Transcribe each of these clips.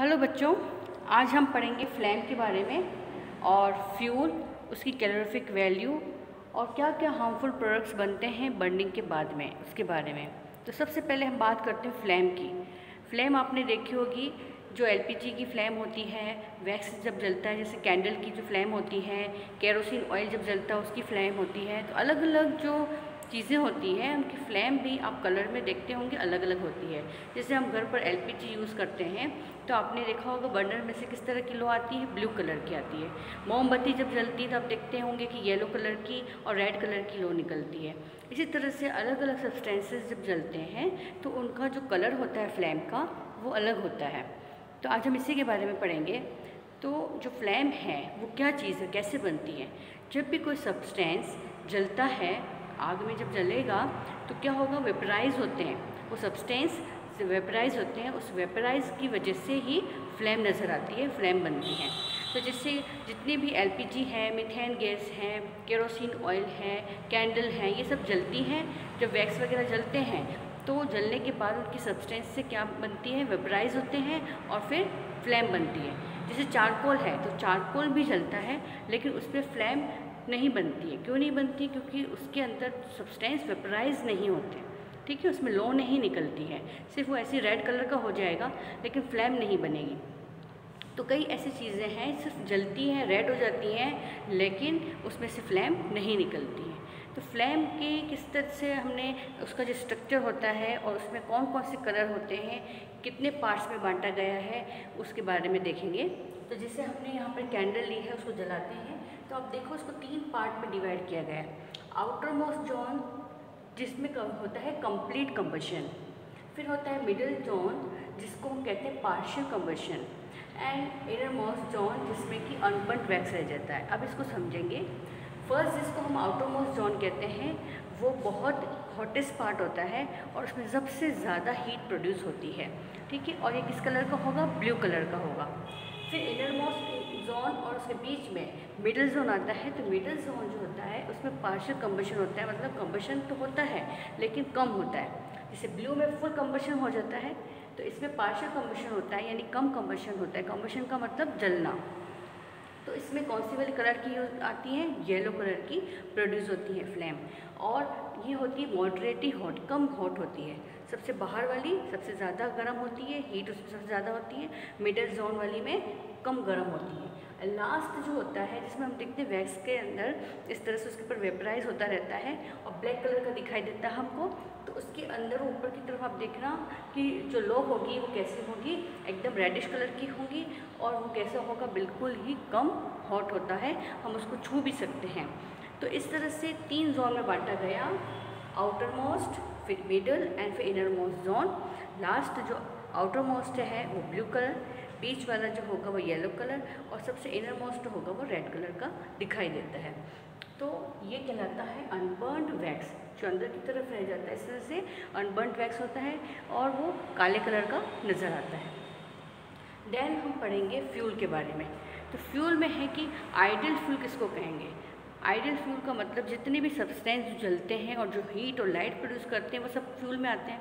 Hello बच्चों, आज हम पढ़ेंगे फ्लेम के बारे में और फ्यूल, उसकी कैलोरीफिक वैल्यू और क्या क्या हार्मफुल प्रोडक्ट्स बनते हैं बर्निंग के बाद में, उसके बारे में। तो सबसे पहले हम बात करते हैं फ्लेम की। फ्लेम आपने देखी होगी, जो एलपीजी की फ्लेम होती है, वैक्स जब जलता है, जैसे कैंडल की जो फ्लेम होती है, केरोसिन ऑयल जब जलता है उसकी फ्लेम होती है। तो अलग अलग जो चीज़ें होती हैं उनकी फ्लेम भी आप कलर में देखते होंगे अलग अलग होती है। जैसे हम घर पर एलपीजी यूज़ करते हैं तो आपने देखा होगा बर्नर में से किस तरह की लो आती है, ब्लू कलर की आती है। मोमबत्ती जब जलती है तो आप देखते होंगे कि येलो कलर की और रेड कलर की लो निकलती है। इसी तरह से अलग अलग सब्सटेंसेस जब जलते हैं तो उनका जो कलर होता है फ्लेम का वो अलग होता है। तो आज हम इसी के बारे में पढ़ेंगे। तो जो फ्लेम है वो क्या चीज़ है, कैसे बनती है। जब भी कोई सब्सटेंस जलता है, आग में जब जलेगा तो क्या होगा, वेपराइज होते हैं वो सब्सटेंस, वेपराइज होते हैं। उस वेपराइज की वजह से ही फ्लेम नज़र आती है, फ्लेम बनती है। तो जिससे जितनी भी एलपीजी है, मीथेन गैस है, केरोसिन ऑयल है, कैंडल है, ये सब जलती हैं। जब वैक्स वगैरह जलते हैं तो जलने के बाद उनकी सब्सटेंस से क्या बनती है, वेपराइज होते हैं और फिर फ्लेम बनती है। जैसे चारकोल है तो चारकोल भी जलता है लेकिन उस पर फ्लेम नहीं बनती है। क्यों नहीं बनती? क्योंकि उसके अंदर सब्सटेंस वेपराइज नहीं होते, ठीक है, उसमें लो नहीं निकलती है, सिर्फ वो ऐसी रेड कलर का हो जाएगा लेकिन फ्लेम नहीं बनेगी। तो कई ऐसी चीज़ें हैं सिर्फ जलती हैं, रेड हो जाती हैं, लेकिन उसमें से फ्लेम नहीं निकलती है। तो फ्लेम के किस तरह से हमने उसका जो स्ट्रक्चर होता है और उसमें कौन कौन से कलर होते हैं, कितने पार्ट्स में बांटा गया है, उसके बारे में देखेंगे। तो जैसे हमने यहाँ पर कैंडल ली है, उसको जलाते हैं तो आप देखो उसको 3 पार्ट में डिवाइड किया गया है। आउटर मोस्ट जोन जिसमें होता है कंप्लीट कंबशन, फिर होता है मिडिल जोन जिसको हम कहते हैं partial combustion, and inner most zone जिसमें कि अनबर्न्ड वैक्स रह जाता है। अब इसको समझेंगे। फर्स्ट जिसको हम आउटर मोस्ट जोन कहते हैं वो बहुत हॉटेस्ट पार्ट होता है और उसमें सबसे ज़्यादा हीट प्रोड्यूस होती है, ठीक है, और ये किस कलर का होगा, ब्लू कलर का होगा। फिर इनर मोस्ट जोन और उसके बीच में मिडिल जोन आता है। तो मिडिल जोन जो होता है उसमें पार्शियल कंबशन होता है, मतलब कंबशन तो होता है लेकिन कम होता है। जैसे ब्लू में फुल कंबशन हो जाता है तो इसमें पार्शियल कंबशन होता है, यानी कम कंबशन होता है। कंबशन का मतलब जलना। तो इसमें कौन सी वाली कलर की आती है, येलो कलर की प्रोड्यूस होती है फ्लेम, और ये होती है मॉडरेटली हॉट, कम हॉट होती है। सबसे बाहर वाली सबसे ज़्यादा गर्म होती है, हीट उसमें सबसे ज़्यादा होती है। मिडिल जोन वाली में कम गर्म होती है। लास्ट जो होता है जिसमें हम देखते हैं वैक्स के अंदर इस तरह से उसके ऊपर वेपराइज होता रहता है और ब्लैक कलर का दिखाई देता है हमको। तो उसके अंदर ऊपर की तरफ आप देखना कि जो लो होगी वो कैसी होगी, एकदम रेडिश कलर की होगी, और वो कैसा होगा, बिल्कुल ही कम हॉट होता है, हम उसको छू भी सकते हैं। तो इस तरह से 3 जोन में बांटा गया, आउटर मोस्ट, फिर मिडल एंड फिर इनर मोस्ट जोन। लास्ट जो आउटर मोस्ट है वो ब्लू कलर, बीच वाला जो होगा वो येलो कलर, और सबसे इनर मोस्ट होगा वो रेड कलर का दिखाई देता है। तो ये कहलाता है अनबर्न्ड वैक्स, जो अंदर की तरफ रह जाता है। इस तरह से अनबर्न्ड वैक्स होता है और वो काले कलर का नज़र आता है। देन हम पढ़ेंगे फ्यूल के बारे में। तो फ्यूल में है कि आइडियल फ्यूल किसको कहेंगे। आइडियल फ्यूल का मतलब जितने भी सब्सटेंस जो जलते हैं और जो हीट और लाइट प्रोड्यूस करते हैं वो सब फ्यूल में आते हैं।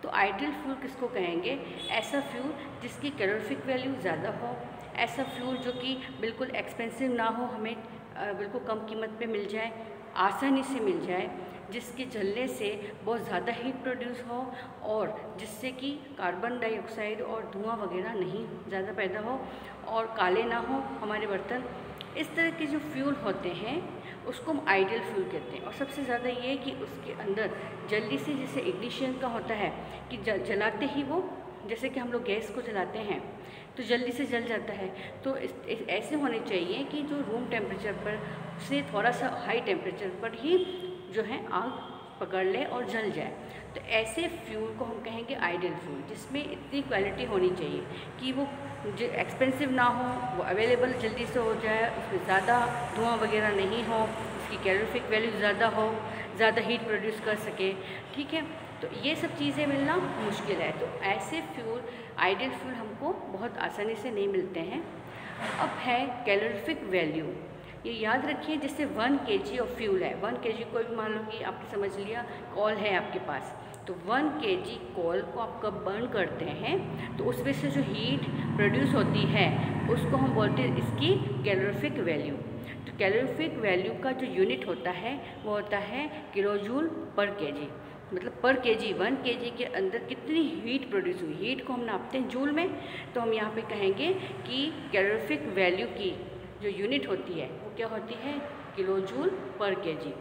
तो आइडियल फ्यूल किसको कहेंगे, ऐसा फ्यूल जिसकी कैलोरीफिक वैल्यू ज़्यादा हो, ऐसा फ्यूल जो कि बिल्कुल एक्सपेंसिव ना हो, हमें बिल्कुल कम कीमत पे मिल जाए, आसानी से मिल जाए, जिसके जलने से बहुत ज़्यादा हीट प्रोड्यूस हो और जिससे कि कार्बन डाइऑक्साइड और धुआं वगैरह नहीं ज़्यादा पैदा हो, और काले ना हो हमारे बर्तन। इस तरह के जो फ्यूल होते हैं उसको हम आइडियल फ्यूल कहते हैं। और सबसे ज़्यादा ये कि उसके अंदर जल्दी से, जैसे इग्निशन का होता है कि जलाते ही वो, जैसे कि हम लोग गैस को जलाते हैं तो जल्दी से जल जाता है। तो ऐसे होने चाहिए कि जो रूम टेम्परेचर पर से थोड़ा सा हाई टेम्परेचर पर ही जो है आग पकड़ ले और जल जाए। तो ऐसे फ्यूल को हम कहेंगे आइडियल फ्यूल, जिसमें इतनी क्वालिटी होनी चाहिए कि वो जो एक्सपेंसिव ना हो, वो अवेलेबल जल्दी से हो जाए, उसमें ज़्यादा धुआं वगैरह नहीं हो, उसकी कैलोरीफिक वैल्यू ज़्यादा हो, ज़्यादा हीट प्रोड्यूस कर सके, ठीक है। तो ये सब चीज़ें मिलना मुश्किल है। तो ऐसे फ्यूल, आइडियल फ्यूल हमको बहुत आसानी से नहीं मिलते हैं। अब है कैलोरीफिक वैल्यू। ये याद रखिए, जैसे 1 kg ऑफ फ्यूल है, 1 kg कोई भी मान लो कि आपने समझ लिया कॉल है आपके पास, तो 1 kg कोल को आप कब बर्न करते हैं तो उसमें से जो हीट प्रोड्यूस होती है उसको हम बोलते हैं इसकी कैलोरीफिक वैल्यू। तो कैलोरीफिक वैल्यू का जो यूनिट होता है वो होता है किलोजूल पर केजी, मतलब पर केजी 1 kg के अंदर कितनी हीट प्रोड्यूस हुई। हीट को हम नापते हैं जूल में, तो हम यहाँ पे कहेंगे कि कैलोरीफिक वैल्यू की जो यूनिट होती है वो क्या होती है, किलोजूल पर केजी।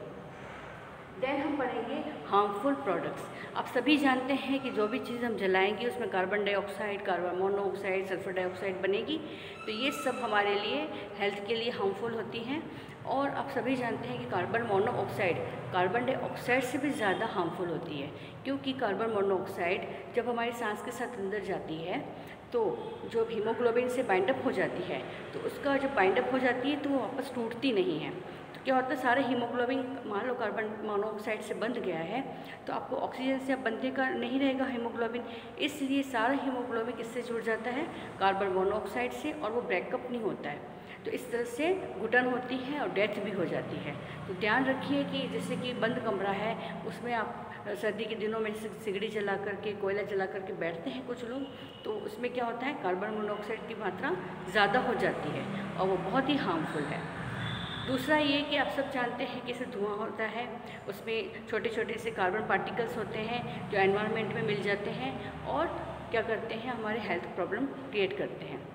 देन हम पढ़ेंगे हार्मफुल प्रोडक्ट्स। आप सभी जानते हैं कि जो भी चीज़ हम जलाएंगे उसमें carbon dioxide, carbon monoxide, sulphur dioxide बनेगी, तो ये सब हमारे लिए हेल्थ के लिए हार्मफुल होती हैं। और आप सभी जानते हैं कि कार्बन मोनोऑक्साइड कार्बन डाइऑक्साइड से भी ज़्यादा हार्मफुल होती है, क्योंकि कार्बन मोनोऑक्साइड जब हमारी सांस के साथ अंदर जाती है तो जो हीमोग्लोबिन से बाइंडअप हो जाती है, तो उसका जब बाइंडअप हो जाती है तो वो वापस टूटती नहीं है। तो क्या होता है, सारे हीमोग्लोबिन मान लो कार्बन मोनोऑक्साइड से बंध गया है तो आपको ऑक्सीजन से अब बनने का नहीं रहेगा हीमोग्लोबिन, इसलिए सारा हीमोग्लोबिन किससे जुड़ जाता है, कार्बन मोनोऑक्साइड से, और वो ब्रेकअप नहीं होता है। तो इस तरह से घुटन होती है और डेथ भी हो जाती है। तो ध्यान रखिए कि जैसे कि बंद कमरा है उसमें आप सर्दी के दिनों में सिगड़ी जला करके, कोयला जला करके बैठते हैं कुछ लोग, तो उसमें क्या होता है, कार्बन मोनोऑक्साइड की मात्रा ज़्यादा हो जाती है और वो बहुत ही हार्मफुल है। दूसरा ये कि आप सब जानते हैं कि इससे धुआं होता है, उसमें छोटे छोटे से कार्बन पार्टिकल्स होते हैं जो एनवायरनमेंट में मिल जाते हैं और क्या करते हैं, हमारे हेल्थ प्रॉब्लम क्रिएट करते हैं।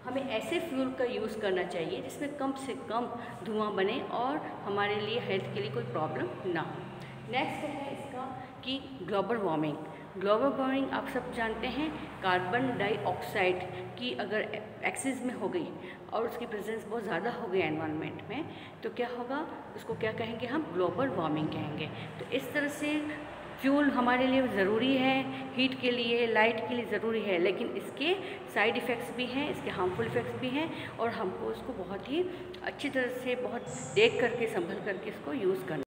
हमें ऐसे फ्यूल का यूज़ करना चाहिए जिसमें कम से कम धुआं बने और हमारे लिए हेल्थ के लिए कोई प्रॉब्लम ना हो। नेक्स्ट है इसका कि ग्लोबल वार्मिंग। ग्लोबल वार्मिंग आप सब जानते हैं, कार्बन डाइऑक्साइड की अगर एक्सेस में हो गई और उसकी प्रेजेंस बहुत ज़्यादा हो गई एनवायरनमेंट में, तो क्या होगा, उसको क्या कहेंगे हम, ग्लोबल वार्मिंग कहेंगे। तो इस तरह से फ्यूल हमारे लिए ज़रूरी है, हीट के लिए, लाइट के लिए ज़रूरी है, लेकिन इसके साइड इफ़ेक्ट्स भी हैं, इसके हार्मफुल इफ़ेक्ट्स भी हैं और हमको उसको बहुत ही अच्छी तरह से, बहुत देख करके, संभल करके इसको यूज़ करना